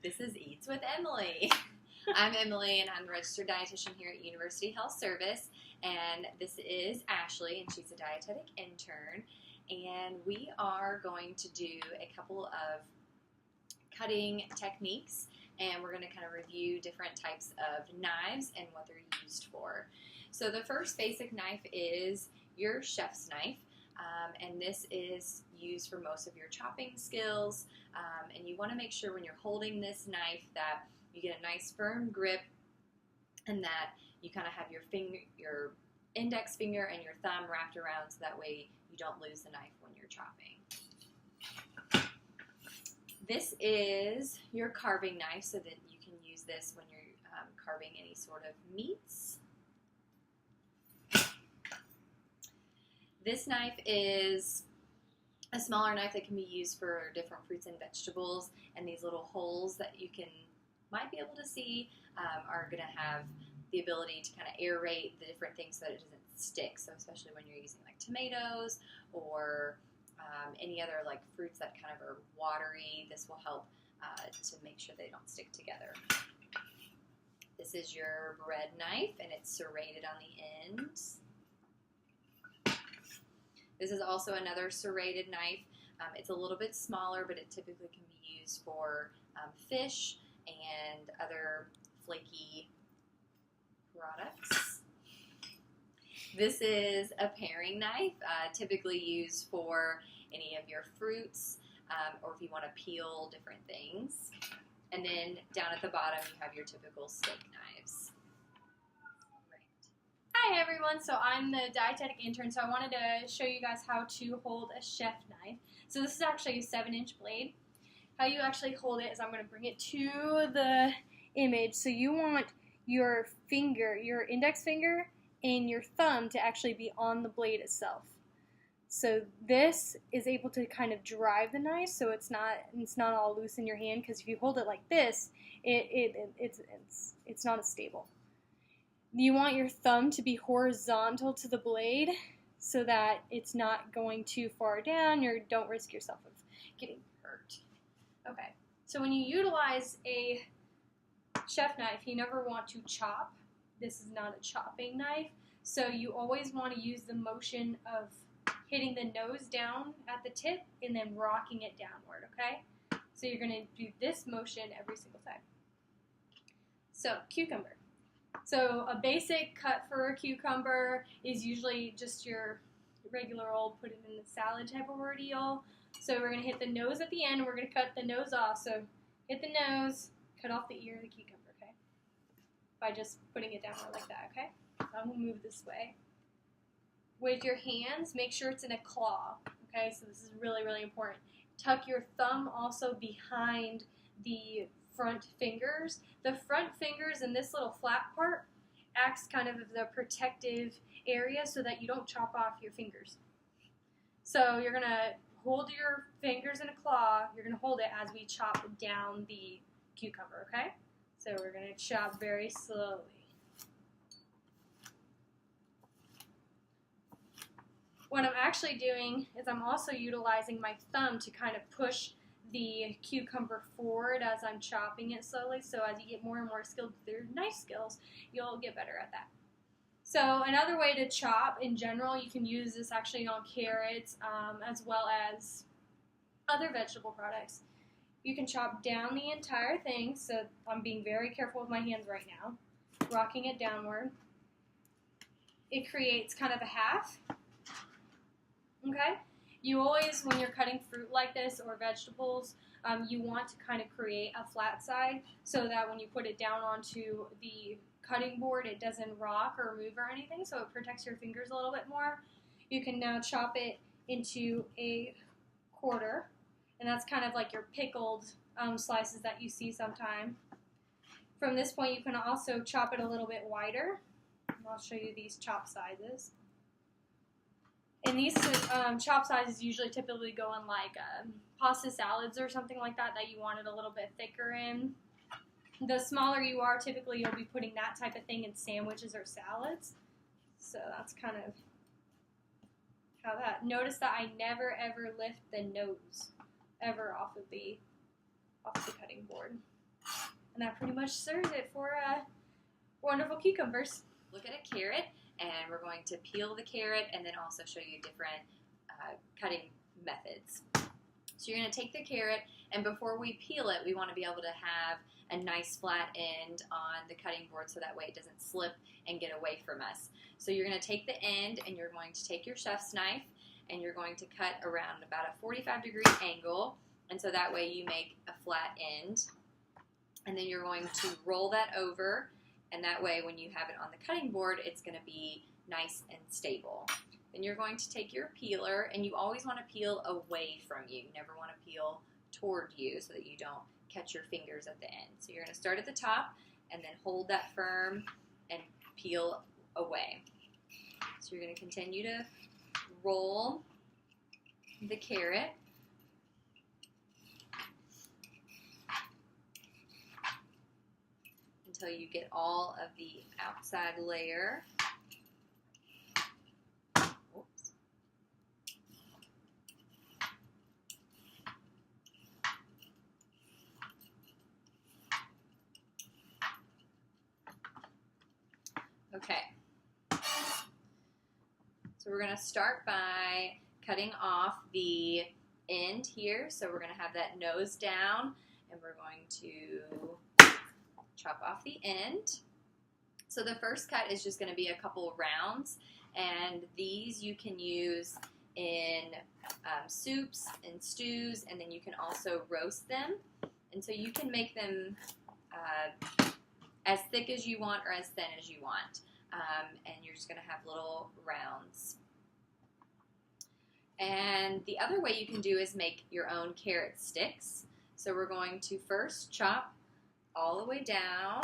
This is Eats with Emily. I'm Emily, and I'm the registered dietitian here at University Health Service. And this is Ashley, and she's a dietetic intern. And we are going to do a couple of cutting techniques, and we're going to kind of review different types of knives and what they're used for. So the first basic knife is your chef's knife. And this is used for most of your chopping skills, and you want to make sure when you're holding this knife that you get a nice firm grip and that you kind of have your index finger and your thumb wrapped around so that way you don't lose the knife when you're chopping. This is your carving knife, so that you can use this when you're carving any sort of meats. This knife is a smaller knife that can be used for different fruits and vegetables, and these little holes that you might be able to see are going to have the ability to kind of aerate the different things so that it doesn't stick. So especially when you're using like tomatoes or any other like fruits that kind of are watery, this will help to make sure they don't stick together. This is your bread knife, and it's serrated on the ends. This is also another serrated knife. It's a little bit smaller, but it typically can be used for fish and other flaky products. This is a paring knife, typically used for any of your fruits or if you want to peel different things. And then down at the bottom, you have your typical steak knives. Hi everyone, so I'm the dietetic intern, so I wanted to show you guys how to hold a chef knife. So this is actually a 7-inch blade. How you actually hold it is I'm going to bring it to the image. So you want your finger, your index finger, and your thumb to actually be on the blade itself. So this is able to kind of drive the knife, so it's not all loose in your hand, because if you hold it like this, it's not as stable. You want your thumb to be horizontal to the blade so that it's not going too far down. You don't risk yourself of getting hurt. Okay, so when you utilize a chef knife, you never want to chop. This is not a chopping knife, so you always want to use the motion of hitting the nose down at the tip and then rocking it downward, okay? So you're going to do this motion every single time. So, cucumber. So a basic cut for a cucumber is usually just your regular old put it in the salad type of ordeal. So we're going to hit the nose at the end, and we're going to cut the nose off. So hit the nose, cut off the ear of the cucumber, okay? By just putting it down like that, okay? So I'm going to move this way. With your hands, make sure it's in a claw, okay? So this is really, really important. Tuck your thumb also behind the front fingers. The front fingers and this little flat part acts kind of the protective area so that you don't chop off your fingers. So you're going to hold your fingers in a claw. You're going to hold it as we chop down the cucumber, okay? So we're going to chop very slowly. What I'm actually doing is I'm also utilizing my thumb to kind of push the cucumber forward as I'm chopping it slowly. So as you get more and more skilled with your knife skills, you'll get better at that. So another way to chop in general, you can use this actually on carrots as well as other vegetable products. You can chop down the entire thing. So I'm being very careful with my hands right now, rocking it downward. It creates kind of a half. Okay? You always, when you're cutting fruit like this or vegetables, you want to kind of create a flat side so that when you put it down onto the cutting board, it doesn't rock or move or anything, so it protects your fingers a little bit more. You can now chop it into a quarter, and that's kind of like your pickled slices that you see sometime. From this point, you can also chop it a little bit wider. I'll show you these chop sizes. And these chop sizes usually typically go in like pasta salads or something like that you want it a little bit thicker in. The smaller you are, typically you'll be putting that type of thing in sandwiches or salads. So that's kind of how that. Notice that I never ever lift the nose ever off of the cutting board. And that pretty much serves it for wonderful cucumbers. Look at a carrot, and we're going to peel the carrot and then also show you different cutting methods. So you're going to take the carrot, and before we peel it, we want to be able to have a nice flat end on the cutting board so that way it doesn't slip and get away from us. So you're going to take the end, and you're going to take your chef's knife, and you're going to cut around about a 45-degree angle, and so that way you make a flat end. And then you're going to roll that over, and that way when you have it on the cutting board, it's going to be nice and stable. Then you're going to take your peeler, and you always want to peel away from you. You never want to peel toward you so that you don't catch your fingers at the end. So you're going to start at the top and then hold that firm and peel away. So you're going to continue to roll the carrot until you get all of the outside layer. Oops. Okay. So we're going to start by cutting off the end here. So we're going to have that nose down, and we're going to chop off the end. So the first cut is just going to be a couple rounds, and these you can use in soups and stews, and then you can also roast them. And so you can make them as thick as you want or as thin as you want. And you're just going to have little rounds. And the other way you can do is make your own carrot sticks. So we're going to first chop all the way down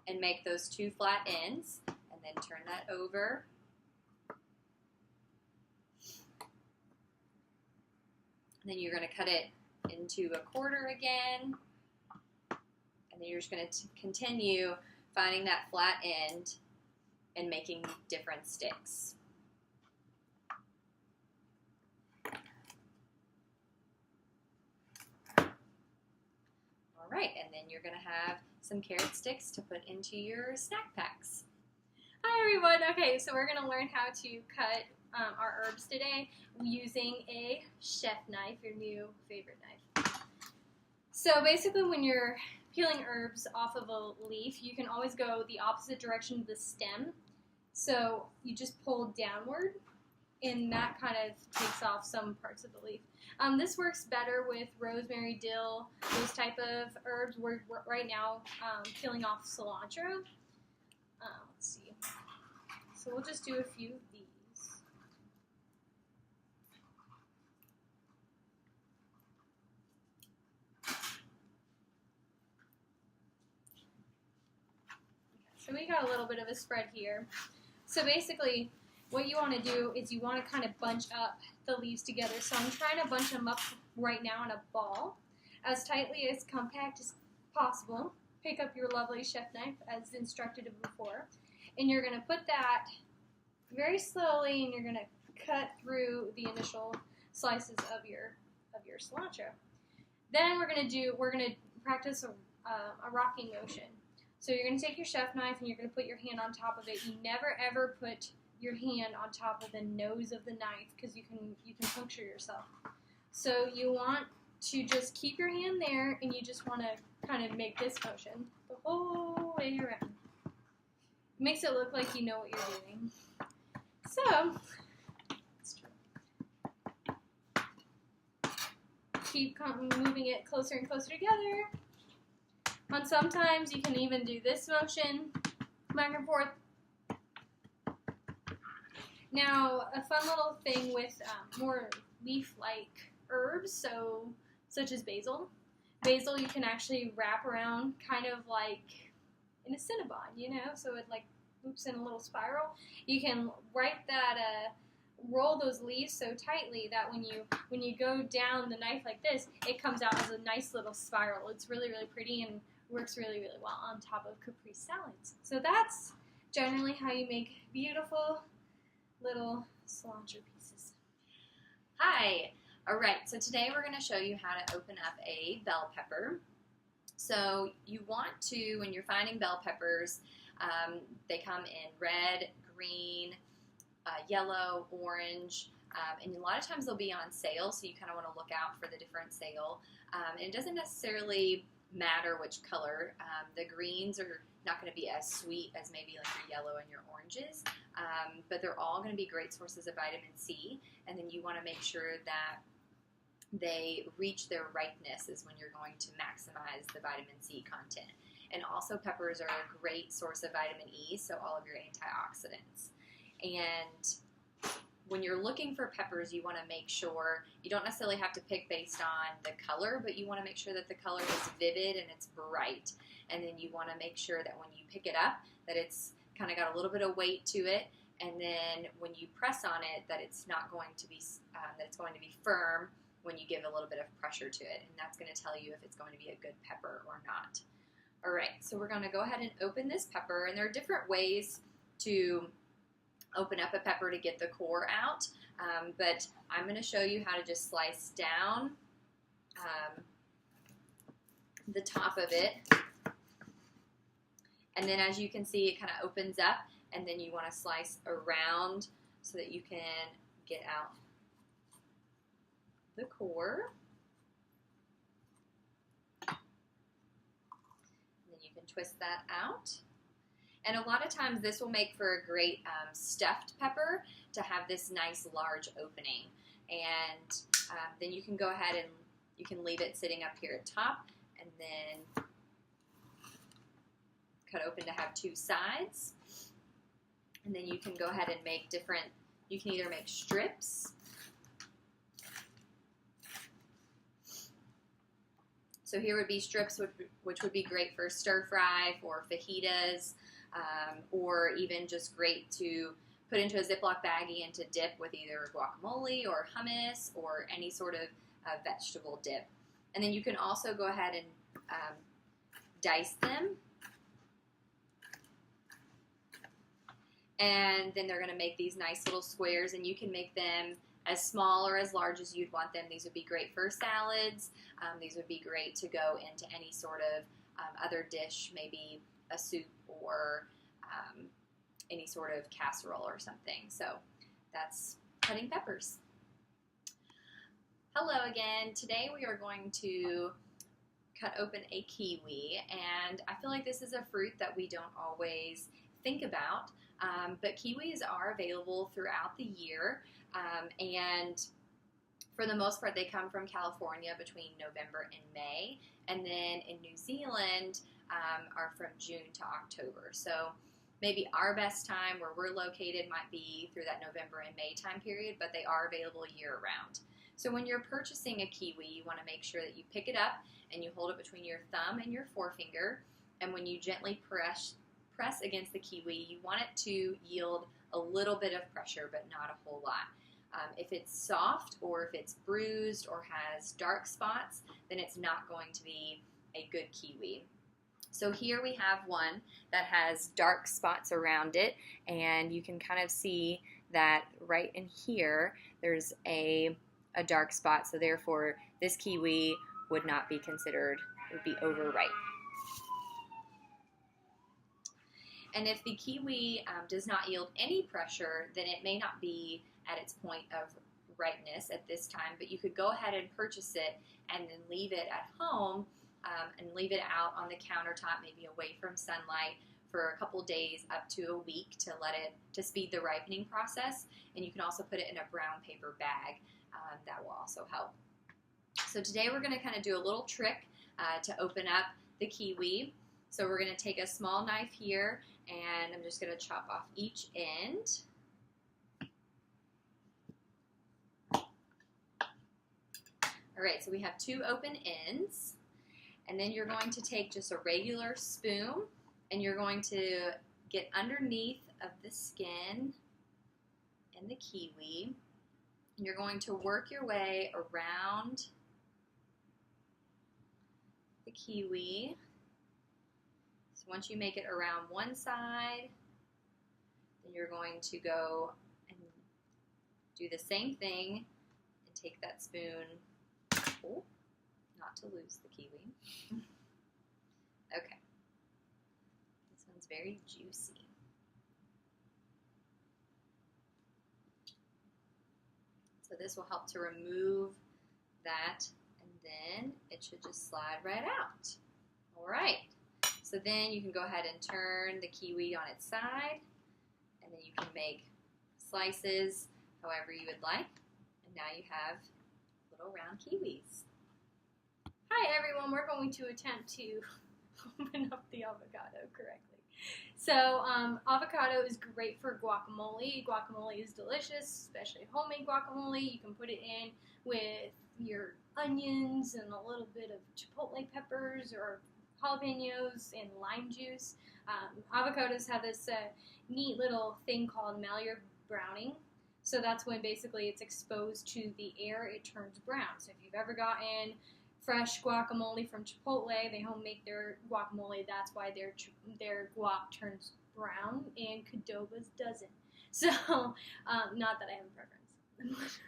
and make those two flat ends, and then turn that over. And then you're going to cut it into a quarter again, and then you're just going to continue finding that flat end and making different sticks. Alright, and then you're going to have some carrot sticks to put into your snack packs. Hi everyone! Okay, so we're going to learn how to cut our herbs today using a chef knife, your new favorite knife. So basically when you're peeling herbs off of a leaf, you can always go the opposite direction of the stem. So you just pull downward, and that kind of takes off some parts of the leaf. This works better with rosemary, dill, those type of herbs. We're right now peeling off cilantro. Let's see. So we'll just do a few of these. So we got a little bit of a spread here. So basically, what you want to do is you want to kind of bunch up the leaves together. So I'm trying to bunch them up right now in a ball, as tightly as compact as possible. Pick up your lovely chef knife as instructed before, and you're going to put that very slowly, and you're going to cut through the initial slices of your cilantro. Then we're going to practice a rocking motion. So you're going to take your chef knife and you're going to put your hand on top of it. You never ever put your hand on top of the nose of the knife because you can puncture yourself. So you want to just keep your hand there, and you just want to kind of make this motion the whole way around. It makes it look like you know what you're doing. So keep moving it closer and closer together. And sometimes you can even do this motion back and forth. Now, a fun little thing with more leaf-like herbs, such as basil. Basil you can actually wrap around kind of like in a Cinnabon, you know, so it like loops in a little spiral. You can roll those leaves so tightly that when you go down the knife like this, it comes out as a nice little spiral. It's really, really pretty and works really, really well on top of caprese salads. So that's generally how you make beautiful little cilantro pieces. Hi! Alright, so today we're going to show you how to open up a bell pepper. So you want to, when you're finding bell peppers, they come in red, green, yellow, orange, and a lot of times they'll be on sale, so you kind of want to look out for the different sale. And it doesn't necessarily matter which color. The greens are not going to be as sweet as maybe like your yellow and your oranges, but they're all going to be great sources of vitamin C, and then you want to make sure that they reach their ripeness is when you're going to maximize the vitamin C content. And also peppers are a great source of vitamin E, so all of your antioxidants. And when you're looking for peppers, you want to make sure, you don't necessarily have to pick based on the color, but you want to make sure that the color is vivid and it's bright. And then you want to make sure that when you pick it up, that it's kind of got a little bit of weight to it. And then when you press on it, that it's not going to be, that it's going to be firm when you give a little bit of pressure to it. And that's going to tell you if it's going to be a good pepper or not. All right, so we're going to go ahead and open this pepper. And there are different ways to open up a pepper to get the core out, but I'm going to show you how to just slice down the top of it, and then as you can see it kind of opens up, and then you want to slice around so that you can get out the core, and then you can twist that out. And a lot of times this will make for a great stuffed pepper to have this nice large opening. And then you can go ahead and you can leave it sitting up here at top, and then cut open to have two sides. And then you can go ahead and make different, you can either make strips. So here would be strips, which would be great for stir fry, for fajitas, or even just great to put into a Ziploc baggie and to dip with either guacamole or hummus or any sort of vegetable dip. And then you can also go ahead and dice them. And then they're going to make these nice little squares, and you can make them as small or as large as you'd want them. These would be great for salads. These would be great to go into any sort of other dish, maybe a soup or any sort of casserole or something. So that's cutting peppers. Hello again. Today we are going to cut open a kiwi, and I feel like this is a fruit that we don't always think about, but kiwis are available throughout the year, and for the most part they come from California between November and May, and then in New Zealand are from June to October. So maybe our best time where we're located might be through that November and May time period, but they are available year-round. So when you're purchasing a kiwi, you want to make sure that you pick it up and you hold it between your thumb and your forefinger, and when you gently press against the kiwi, you want it to yield a little bit of pressure, but not a whole lot. If it's soft or if it's bruised or has dark spots, then it's not going to be a good kiwi. So here we have one that has dark spots around it, and you can kind of see that right in here there's a dark spot, so therefore this kiwi would not be considered, it would be overripe. And if the kiwi does not yield any pressure, then it may not be at its point of ripeness at this time, but you could go ahead and purchase it and then leave it at home and leave it out on the countertop, maybe away from sunlight, for a couple days up to a week to speed the ripening process. And you can also put it in a brown paper bag. That will also help. So today we're going to kind of do a little trick to open up the kiwi. So we're going to take a small knife here, and I'm just going to chop off each end. All right, so we have two open ends, and then you're going to take just a regular spoon, and you're going to get underneath of the skin and the kiwi, and you're going to work your way around the kiwi. So once you make it around one side, then you're going to go and do the same thing and take that spoon, not to lose the kiwi, Okay. This one's very juicy. So this will help to remove that, and then it should just slide right out. All right. So then you can go ahead and turn the kiwi on its side, and then you can make slices however you would like. And now you have little round kiwis. Hi everyone, we're going to attempt to open up the avocado correctly. So avocado is great for guacamole. Guacamole is delicious, especially homemade guacamole. You can put it in with your onions and a little bit of chipotle peppers or jalapenos and lime juice. Avocados have this neat little thing called Maillard browning. So that's when basically it's exposed to the air, it turns brown. So if you've ever gotten fresh guacamole from Chipotle, they home make their guacamole. That's why their guac turns brown, and Qdoba's doesn't. So, not that I have a preference.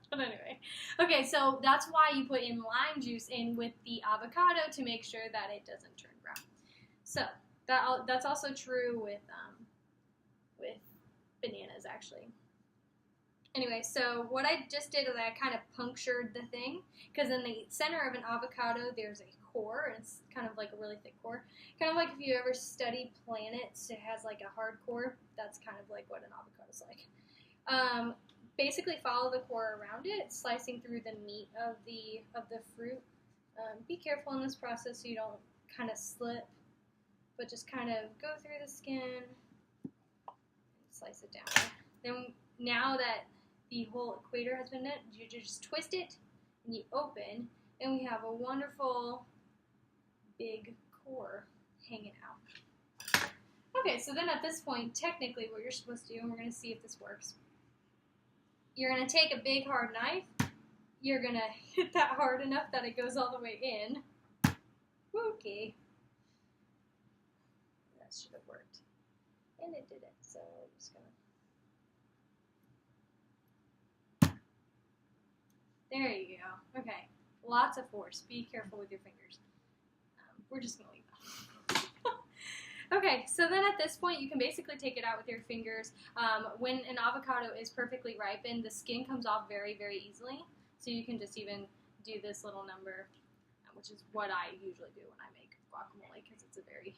But anyway, okay. So that's why you put in lime juice in with the avocado to make sure that it doesn't turn brown. So that's also true with bananas actually. Anyway, so what I just did is I kind of punctured the thing, because in the center of an avocado there's a core, and it's kind of like a really thick core. Kind of like if you ever study planets, it has like a hard core. That's kind of like what an avocado's like. Basically follow the core around it, slicing through the meat of the fruit. Be careful in this process so you don't kind of slip, but just kind of go through the skin and slice it down. Then now that the whole equator has been knit, you just twist it and you open, and we have a wonderful big core hanging out. Okay, so then at this point, technically what you're supposed to do, and we're going to see if this works, you're going to take a big hard knife, you're going to hit that hard enough that it goes all the way in. Okay. That should have worked. And it didn't, so I'm just going to... There you go. Okay. Lots of force. Be careful with your fingers. We're just going to leave that. Okay, so then at this point, you can basically take it out with your fingers. When an avocado is perfectly ripened, the skin comes off very, very easily. So you can just even do this little number, which is what I usually do when I make guacamole, because it's a very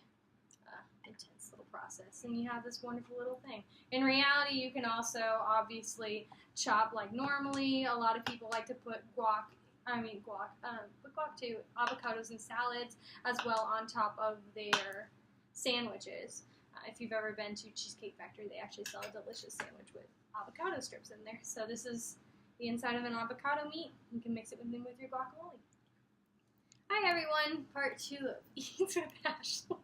intense little process. And you have this wonderful little thing. In reality, you can also obviously chop like normally. A lot of people like to put avocados and salads as well on top of their sandwiches. If you've ever been to Cheesecake Factory, they actually sell a delicious sandwich with avocado strips in there. So this is the inside of an avocado meat. You can mix it with your guacamole. Hi everyone, part 2 of Eats with Ashley.